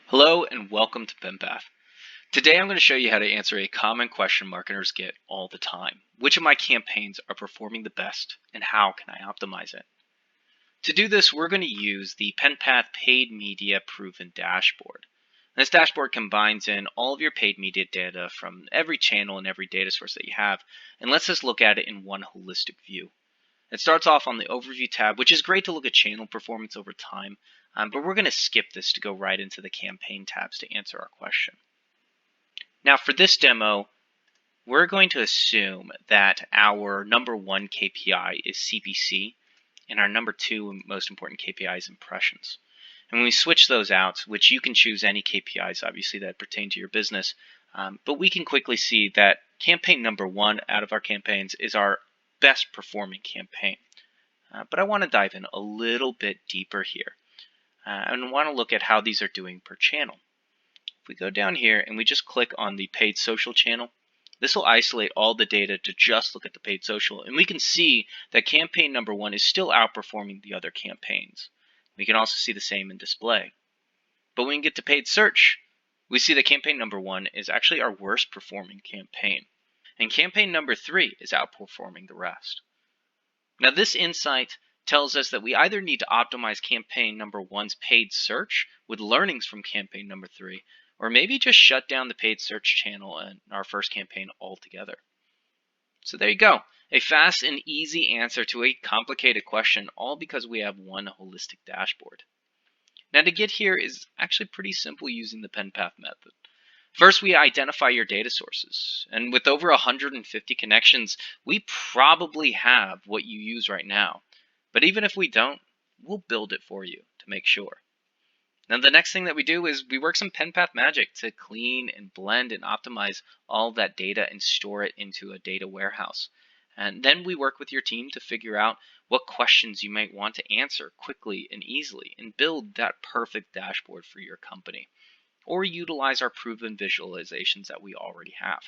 Hello and welcome to PenPath. Today I'm going to show you how to answer a common question marketers get all the time. Which of my campaigns are performing the best and how can I optimize it? To do this, we're going to use the PenPath Paid Media Proven Dashboard. This dashboard combines in all of your paid media data from every channel and every data source that you have and lets us look at it in one holistic view. It starts off on the Overview tab, which is great to look at channel performance over time, but we're going to skip this to go right into the Campaign tabs to answer our question. Now for this demo, we're going to assume that our number one KPI is CPC, and our number two most important KPI is impressions. And when we switch those out, which you can choose any KPIs, obviously, that pertain to your business, but we can quickly see that campaign number one out of our campaigns is our best performing campaign. But I want to dive in a little bit deeper here and want to look at how these are doing per channel. If we go down here and we just click on the paid social channel, this will isolate all the data to just look at the paid social, and we can see that campaign number one is still outperforming the other campaigns. We can also see the same in display. But when we get to paid search, we see that campaign number one is actually our worst performing campaign. And campaign number three is outperforming the rest. Now this insight tells us that we either need to optimize campaign number one's paid search with learnings from campaign number three, or maybe just shut down the paid search channel in our first campaign altogether. So there you go, a fast and easy answer to a complicated question, all because we have one holistic dashboard. Now to get here is actually pretty simple using the PenPath method. First, we identify your data sources, and with over 150 connections, we probably have what you use right now. But even if we don't, we'll build it for you to make sure. Now, the next thing that we do is we work some PenPath magic to clean and blend and optimize all of that data and store it into a data warehouse. And then we work with your team to figure out what questions you might want to answer quickly and easily and build that perfect dashboard for your company, or utilize our proven visualizations that we already have.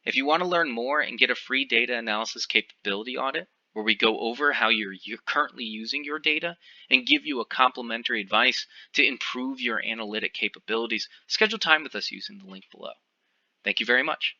If you want to learn more and get a free data analysis capability audit, where we go over how you're currently using your data and give you a complimentary advice to improve your analytic capabilities, schedule time with us using the link below. Thank you very much.